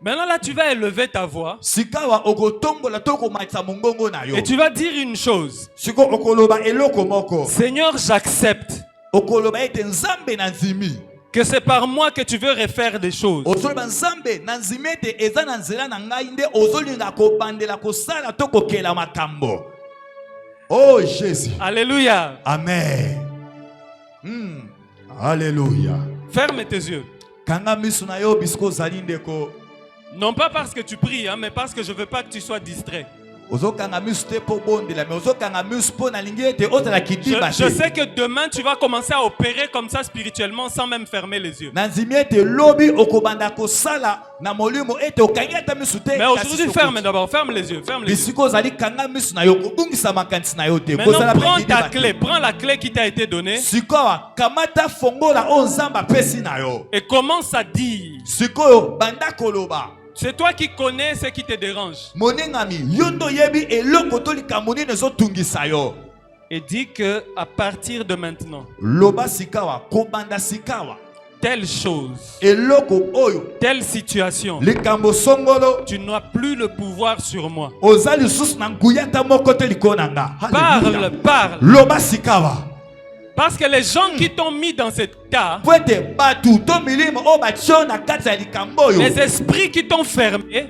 Maintenant là, tu vas élever ta voix. Et tu vas dire une chose. Seigneur, j'accepte que c'est par moi que tu veux refaire des choses. Oh Jésus. Alléluia. Amen. Alléluia. Ferme tes yeux. Non pas parce que tu pries, hein, mais parce que je ne veux pas que tu sois distrait. Je sais que demain tu vas commencer à opérer comme ça spirituellement sans même fermer les yeux. Mais aujourd'hui ferme d'abord, ferme les yeux, ferme les yeux. Maintenant prends ta clé, prends la clé qui t'a été donnée et commence à dire. C'est toi qui connais ce qui te dérange. Et dis que à partir de maintenant, telle chose, telle situation, tu n'as plus le pouvoir sur moi. Parle, parle. Parce que les gens qui t'ont mis dans cet état, les esprits qui t'ont fermé,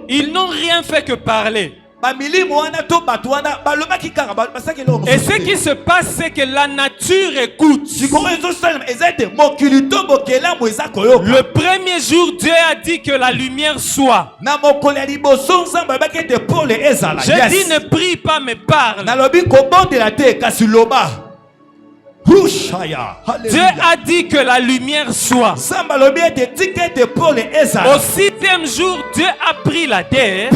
ils n'ont rien fait que parler. Et ce qui se passe, c'est que la nature écoute. Le premier jour, Dieu a dit que la lumière soit. Je dis ne prie pas mais parle. Dieu a dit que la lumière soit. Au 6e jour, Dieu a pris la terre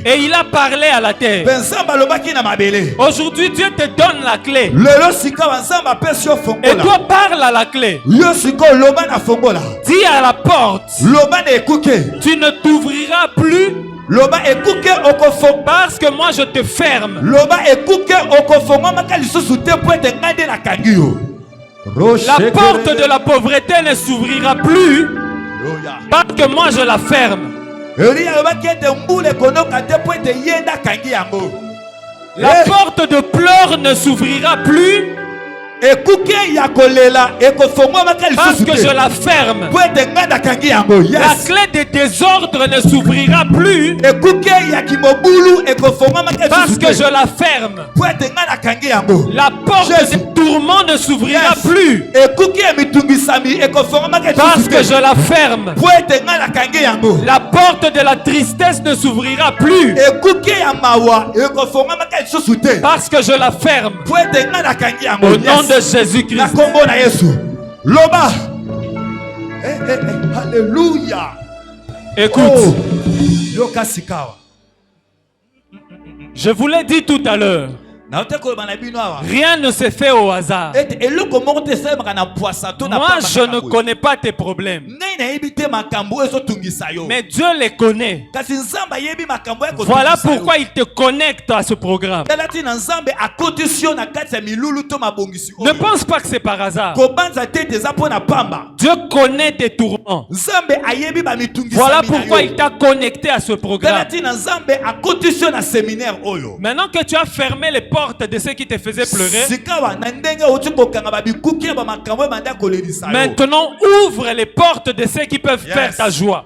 et il a parlé à la terre. Aujourd'hui, Dieu te donne la clé. Et toi, parle à la clé. Dis à la porte. Tu ne t'ouvriras plus. Parce que moi je te ferme. La porte de la pauvreté ne s'ouvrira plus. Parce que moi je la ferme. La porte de pleurs ne s'ouvrira plus. Parce que je la ferme. La clé des désordres ne s'ouvrira plus. Parce que je la ferme. La porte des tourments ne s'ouvrira plus. Parce que je la ferme. La porte de la tristesse ne s'ouvrira plus. Parce que je la ferme. Au nom de Jésus-Christ. Loba. Alléluia. Écoute. Je vous l'ai dit tout à l'heure. Rien ne se fait au hasard. Moi, je ne connais pas tes problèmes. Mais Dieu les connaît. Voilà pourquoi il te connecte à ce programme. Ne pense pas que c'est par hasard. Dieu connaît tes tourments. Voilà pourquoi il t'a connecté à ce programme. Maintenant que tu as fermé les portes de ceux qui te faisaient pleurer, maintenant ouvre les portes de ceux qui peuvent faire ta joie.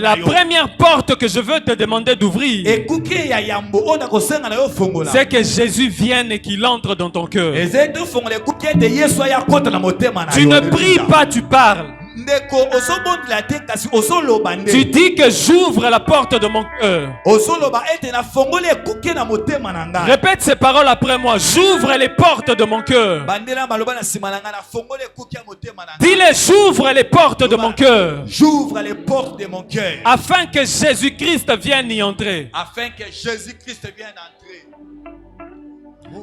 La première porte que je veux te demander d'ouvrir, c'est que Jésus vienne et qu'il entre dans ton cœur. Tu ne pries pas, tu parles. Tu dis que j'ouvre la porte de mon cœur. Répète ces paroles après moi. J'ouvre les portes de mon cœur. Dis-le, j'ouvre les portes de mon cœur. J'ouvre les portes de mon cœur. Afin que Jésus-Christ vienne y entrer. Afin que Jésus-Christ vienne entrer.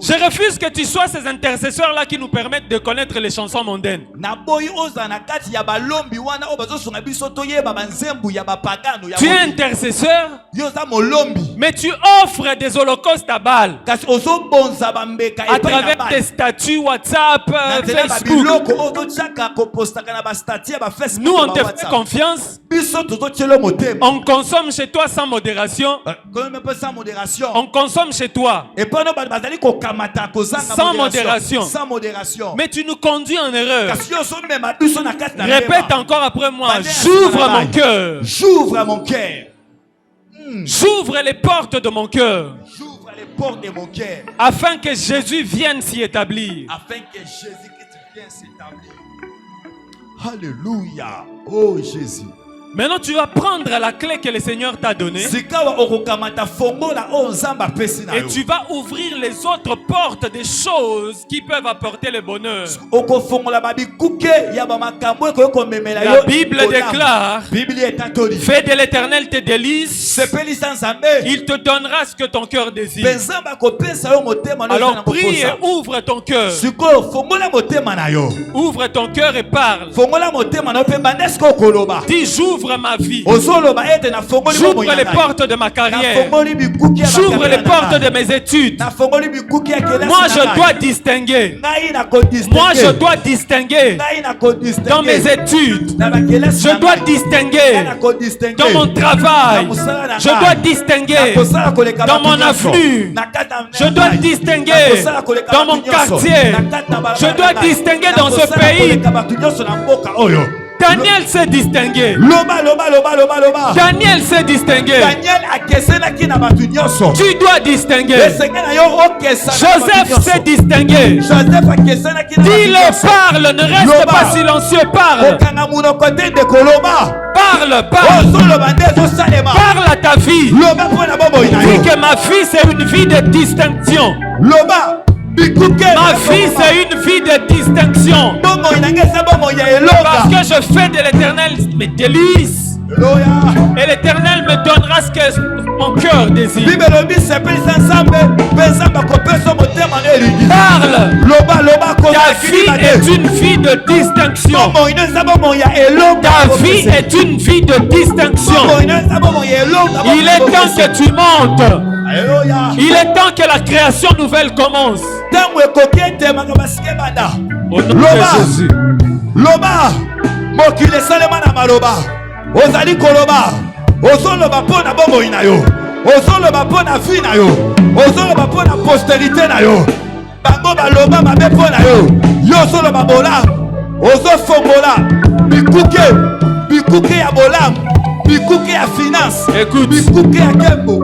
Je refuse que tu sois ces intercesseurs-là qui nous permettent de connaître les chansons mondaines. Tu es intercesseur, mais tu offres des holocaustes à Baal à travers tes statuts WhatsApp, Facebook. Nous, on te fait confiance. On consomme chez toi sans modération. On consomme chez toi sans modération. Mais tu nous conduis en erreur. Répète encore après moi. J'ouvre mon cœur. J'ouvre mon cœur. J'ouvre les portes de mon cœur. J'ouvre les portes de mon cœur. Afin que Jésus vienne s'y établir. Afin que Jésus-Christ vienne s'établir. Alléluia. Oh Jésus. Maintenant, tu vas prendre la clé que le Seigneur t'a donnée et tu vas ouvrir les autres portes des choses qui peuvent apporter le bonheur. La Bible déclare: fais de l'Éternel tes délices, il te donnera ce que ton cœur désire. Alors prie et ouvre ton cœur. Ouvre ton cœur et parle. Dis: j'ouvre ma vie. J'ouvre les portes de ma carrière. J'ouvre les portes de mes études. Moi, je dois distinguer. Moi, je dois distinguer dans mes études. Je dois distinguer dans mon travail. Je dois distinguer dans mon afflux. Je dois distinguer dans mon quartier. Je dois distinguer dans ce pays. Daniel s'est distingué. Daniel s'est distingué. Tu dois distinguer. Joseph s'est distingué. Dis-le, parle, ne reste pas silencieux, parle. Parle, parle. Parle à ta vie. Dis que ma vie c'est une vie de distinction. Ma vie c'est une vie de distinction. Parce que je fais de l'Éternel mes délices. Et l'Éternel me donnera ce que mon cœur désire. Parle. Ta vie est une vie de distinction. Ta vie est une vie de distinction. Il est temps que tu montes. Il est temps que la création nouvelle commence. Au nom de Jésus. Ozali koloba, ozoloba pona bomoi na yo, ozoloba pona vie na yo, ozoloba pona postérité na yo. Bango baloba mabe pona yo, yo ozoloba bola, ozofongola, bikuke ya bolam, bikuke ya finance, écoute, bikuke ya kembo.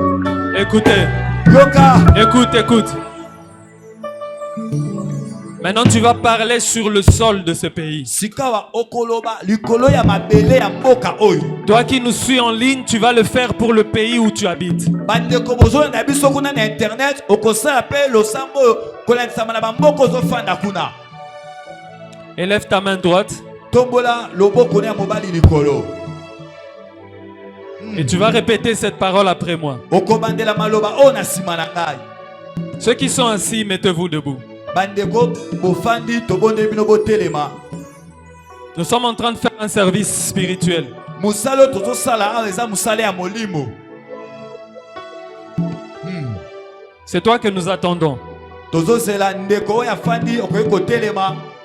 Écoutez, yoka, écoute. Maintenant, tu vas parler sur le sol de ce pays. Toi qui nous suis en ligne, tu vas le faire pour le pays où tu habites. Élève ta main droite. Et tu vas répéter cette parole après moi. Ceux qui sont assis, mettez-vous debout. Nous sommes en train de faire un service spirituel. C'est toi que nous attendons.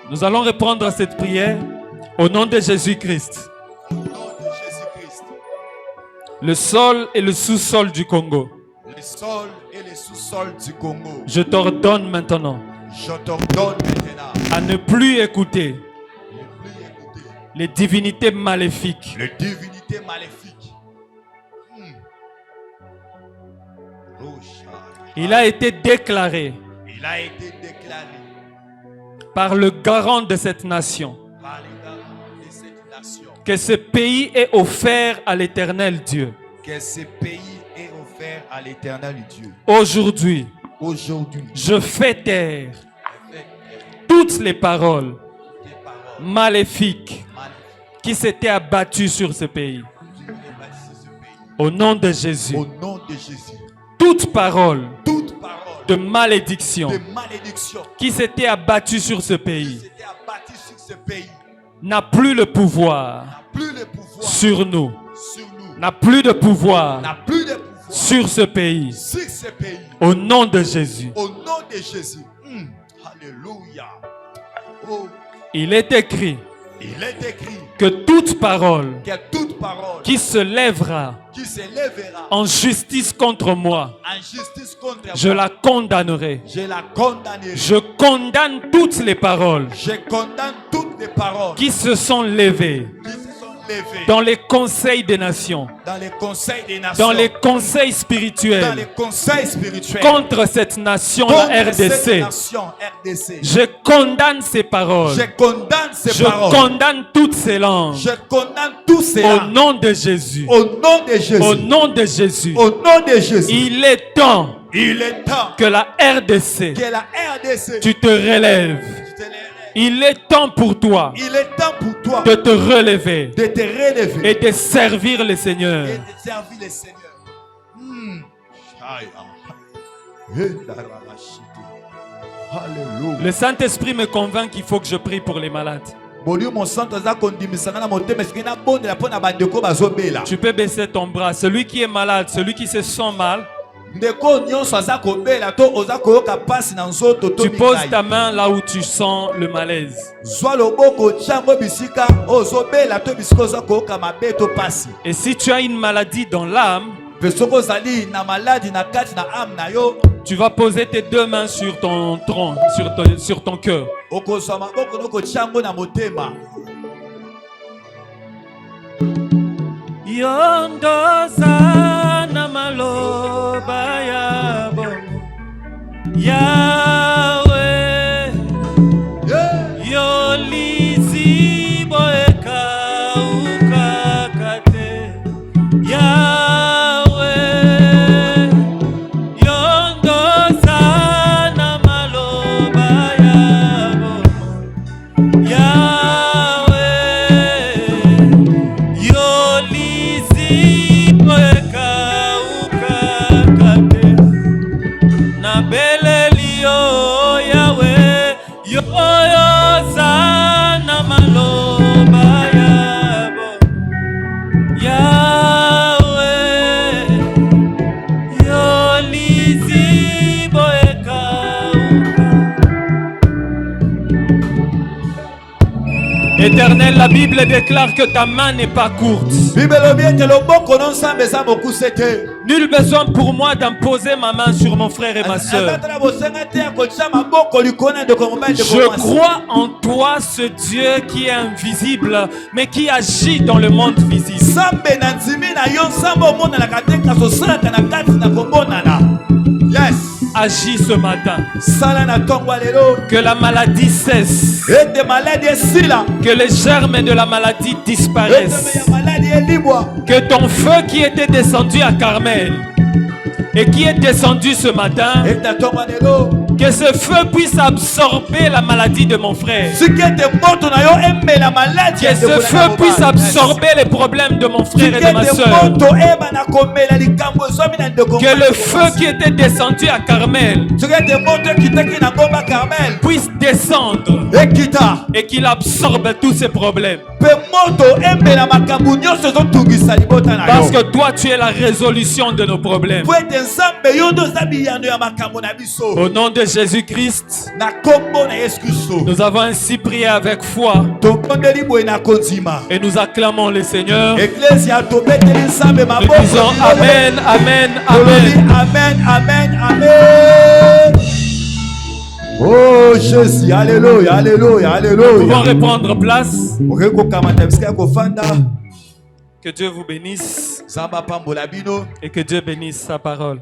Nous allons répondre à cette prière au nom de Jésus-Christ. Le sol et le sous-sol du Congo. Le sol et le sous-sol du Congo. Je t'ordonne maintenant. À ne plus écouter. Les divinités maléfiques. Les divinités maléfiques. Il a été déclaré. Il a été déclaré. Par le garant de cette nation. Par le garant de cette nation. Que ce pays est offert à l'Éternel Dieu. Que ce pays est offert à l'Éternel Dieu. Aujourd'hui. Aujourd'hui. Je fais taire toutes les paroles maléfiques qui s'étaient abattues sur ce pays. Au nom de Jésus. Au nom de Jésus. Toute parole de malédiction qui s'était abattue sur ce pays n'a plus le pouvoir sur nous. N'a plus de pouvoir sur ce pays. Au nom de Jésus. Au nom de Jésus. Alléluia. Oh. Il est écrit que toute parole qui se lèvera en justice contre moi, je la condamnerai. Je condamne toutes les paroles qui se sont levées dans les conseils des nations, dans les conseils spirituels, contre cette nation, la RDC. Je condamne ces paroles. Je condamne toutes ces langues. Au nom de Jésus. Au nom de Jésus. Il est temps que la RDC, tu te relèves. Il est temps pour toi, de te relever, et de servir le Seigneur. Le Saint-Esprit me convainc qu'il faut que je prie pour les malades. Tu peux baisser ton bras. Celui qui est malade, celui qui se sent mal, tu poses ta main là où tu sens le malaise. Et si tu as une maladie dans l'âme, tu vas poser tes deux mains sur ton tronc, sur ton cœur. Yondoza na maloba yabo Yahweh Yolizi boeka ukakate Yahweh Yondoza na maloba yabo Éternel, la Bible déclare que ta main n'est pas courte. Nul besoin pour moi d'imposer ma main sur mon frère et ma soeur. Je crois en toi, ce Dieu qui est invisible, mais qui agit dans le monde visible. Yes. Agis ce matin. Que la maladie cesse. Que les germes de la maladie disparaissent. Que ton feu qui était descendu à Carmel et qui est descendu ce matin Que ce feu puisse absorber la maladie de mon frère. Que ce feu puisse absorber les problèmes de mon frère et de ma soeur. Que le feu qui était descendu à Carmel puisse descendre et qu'il absorbe tous ces problèmes. Parce que toi tu es la résolution de nos problèmes. Au nom de Jésus-Christ, nous avons ainsi prié avec foi et nous acclamons le Seigneur. Nous disons Amen, Amen, Amen. Amen, Amen, Amen. Oh Jésus, Alléluia, Alléluia, Alléluia. Nous pouvons reprendre place. Que Dieu vous bénisse et que Dieu bénisse sa parole.